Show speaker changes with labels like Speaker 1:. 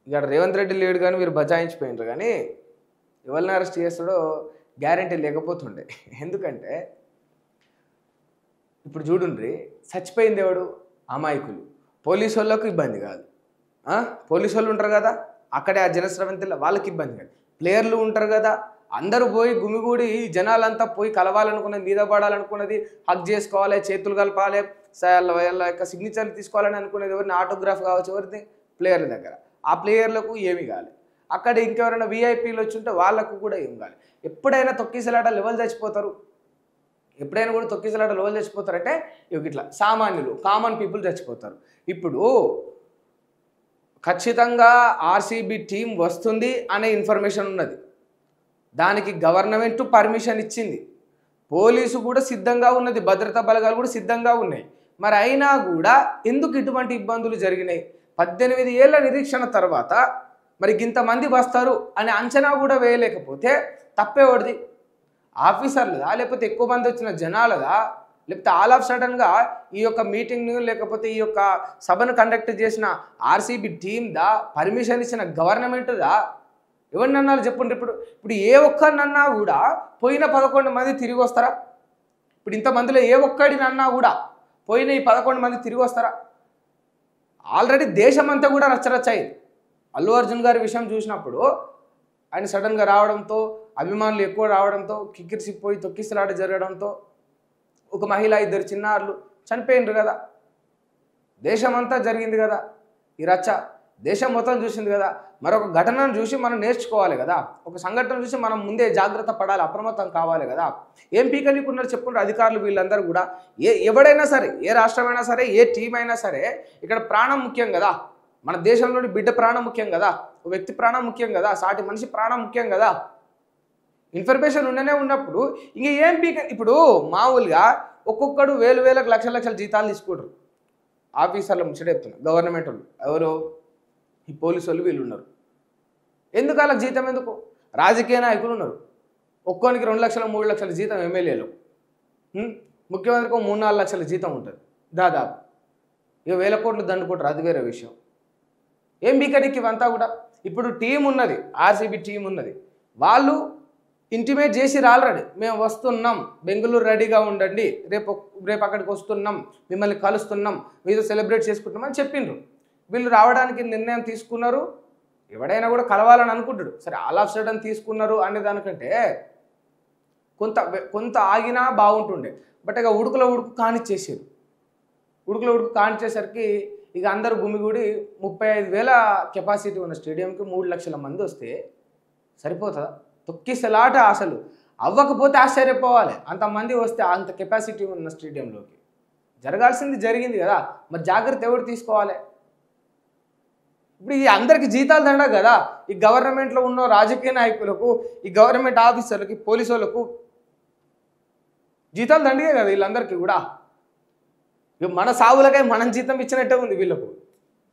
Speaker 1: ఇక్కడ రేవంత్ రెడ్డి లేడు కానీ మీరు బచాయించిపోయినారు కానీ ఎవరిని అరెస్ట్ చేస్తాడో గ్యారంటీ లేకపోతుండే. ఎందుకంటే ఇప్పుడు చూడుండ్రి, చచ్చిపోయింది ఎవడు? అమాయకులు. పోలీసు వాళ్ళకు ఇబ్బంది కాదు, పోలీసు వాళ్ళు ఉంటారు కదా అక్కడే ఆ జనస్రవంతిలో, వాళ్ళకి ఇబ్బంది కాదు. ప్లేయర్లు ఉంటారు కదా, అందరూ పోయి గుమిగూడి జనాలంతా పోయి కలవాలనుకున్నది, మీద పడాలనుకున్నది, హక్ చేసుకోవాలి, చేతులు కలపాలి, వాళ్ళ యొక్క సిగ్నేచర్లు తీసుకోవాలని అనుకునేది ఎవరిని? ఆటోగ్రాఫ్ కావచ్చు, ఎవరిది? ప్లేయర్ల దగ్గర. ఆ ప్లేయర్లకు ఏమి కావాలి. అక్కడ ఇంకెవరైనా వీఐపీలు వచ్చి ఉంటే వాళ్ళకు కూడా ఏం కావాలి. ఎప్పుడైనా తొక్కిసలాట లెవెల్ చచ్చిపోతారు, ఎప్పుడైనా కూడా తొక్కిసలాట లెవెల్ చచ్చిపోతారంటే ఇట్లా సామాన్యులు, కామన్ పీపుల్ చచ్చిపోతారు. ఇప్పుడు ఖచ్చితంగా ఆర్సీబీ టీం వస్తుంది అనే ఇన్ఫర్మేషన్ ఉన్నది, దానికి గవర్నమెంట్ పర్మిషన్ ఇచ్చింది, పోలీసు కూడా సిద్ధంగా ఉన్నది, భద్రతా బలగాలు కూడా సిద్ధంగా ఉన్నాయి. మరి అయినా కూడా ఎందుకు ఇటువంటి ఇబ్బందులు జరిగినాయి? 18 ఏళ్ల నిరీక్షణ తర్వాత మరి ఇంతమంది వస్తారు అనే అంచనా కూడా వేయలేకపోతే తప్పేవాడిది? ఆఫీసర్లదా, లేకపోతే ఎక్కువ మంది వచ్చిన జనాలదా, లేకపోతే ఆల్ ఆఫ్ సడన్గా ఈ యొక్క మీటింగ్ను లేకపోతే ఈ యొక్క సభను కండక్ట్ చేసిన ఆర్సీబీ టీమ్దా, పర్మిషన్ ఇచ్చిన గవర్నమెంట్దా? ఎవరినన్నారు చెప్పండి. ఇప్పుడు ఏ ఒక్కరినన్నా కూడా పోయిన 11 మంది తిరిగి వస్తారా? ఇప్పుడు ఇంతమందిలో ఏ ఒక్కడినన్నా కూడా పోయిన ఈ 11 మంది తిరిగి వస్తారా? ఆల్రెడీ దేశమంతా కూడా రచ్చరచ్చాయింది. అల్లు అర్జున్ గారి విషయం చూసినప్పుడు ఆయన సడన్గా రావడంతో, అభిమానులు ఎక్కువ రావడంతో, కిక్కిరిసిపోయి తొక్కిసలాట జరగడంతో ఒక మహిళ, 2 చిన్నారులు చనిపోయినారు కదా. దేశమంతా జరిగింది కదా ఈ రచ్చ, దేశం మొత్తం చూసింది కదా. మరొక ఘటనను చూసి మనం నేర్చుకోవాలి కదా, ఒక సంఘటన చూసి మనం ముందే జాగ్రత్త పడాలి, అప్రమత్తం కావాలి కదా. ఏం పీకనీకున్నారు చెప్పుకుంటారు అధికారులు వీళ్ళందరూ కూడా. ఎవడైనా సరే, ఏ రాష్ట్రమైనా సరే, ఏ టీం అయినా సరే, ఇక్కడ ప్రాణం ముఖ్యం కదా. మన దేశంలోని బిడ్డ ప్రాణం ముఖ్యం కదా, ఒక వ్యక్తి ప్రాణం ముఖ్యం కదా, సాటి మనిషి ప్రాణం ముఖ్యం కదా. ఇన్ఫర్మేషన్ ఉండనే ఉన్నప్పుడు ఇంక ఏం ఇప్పుడు మామూలుగా ఒక్కొక్కడు వేలకు లక్షల జీతాలు తీసుకుంటారు. ఆఫీసర్లు ముచ్చట చెప్తున్నారు, గవర్నమెంట్ వాళ్ళు, ఎవరు? ఈ పోలీసు వాళ్ళు, వీళ్ళు ఉన్నారు. ఎందుకు వాళ్ళకి జీతం? ఎందుకు? రాజకీయ నాయకులు ఉన్నారు, ఒక్కోనికి 2 లక్షలు 3 లక్షల జీతం ఎమ్మెల్యేలు, ముఖ్యమంత్రికి 3-4 లక్షల జీతం ఉంటుంది దాదాపు. ఇక 1000 కోట్లు దండుకుంటారు, అది వేరే విషయం. ఏం బీకనికి ఇవంతా కూడా. ఇప్పుడు టీం ఉన్నది, ఆర్సీబీ టీం ఉన్నది, వాళ్ళు ఇంటిమేట్ చేసి ఆల్రెడీ మేము వస్తున్నాం, బెంగళూరు రెడీగా ఉండండి, రేపు అక్కడికి వస్తున్నాం, మిమ్మల్ని కలుస్తున్నాం, మీతో సెలబ్రేట్ చేసుకుంటున్నాం అని చెప్పిండ్రు. వీళ్ళు రావడానికి నిర్ణయం తీసుకున్నారు. ఎవడైనా కూడా కలవాలని అనుకుంటాడు, సరే ఆల్ ఆఫ్ సడన్ తీసుకున్నారు అనే దానికంటే కొంత ఆగినా బాగుంటుండే. బట్ ఇక ఉడుకు కానిచ్చేసారు. ఉడుకు కానిచ్చేసరికి ఇక అందరూ గుమిగూడి 35,000 కెపాసిటీ ఉన్న స్టేడియంకి 3 లక్షల మంది వస్తే సరిపోతుందా? తొక్కిసలాట అసలు అవ్వకపోతే ఆశ్చర్యపోవాలి. అంతమంది వస్తే, అంత కెపాసిటీ ఉన్న స్టేడియంలోకి జరగాల్సింది జరిగింది కదా. మరి జాగ్రత్త ఎవరు తీసుకోవాలి? ఇప్పుడు ఈ అందరికి జీతాలు దండ కదా, ఈ గవర్నమెంట్లో ఉన్న రాజకీయ నాయకులకు, ఈ గవర్నమెంట్ ఆఫీసర్లకి, పోలీసు వాళ్ళకు జీతాలు దండిగే కదా వీళ్ళందరికీ కూడా. మన సావులకై మనం జీతం ఇచ్చినట్టే ఉంది వీళ్ళకు.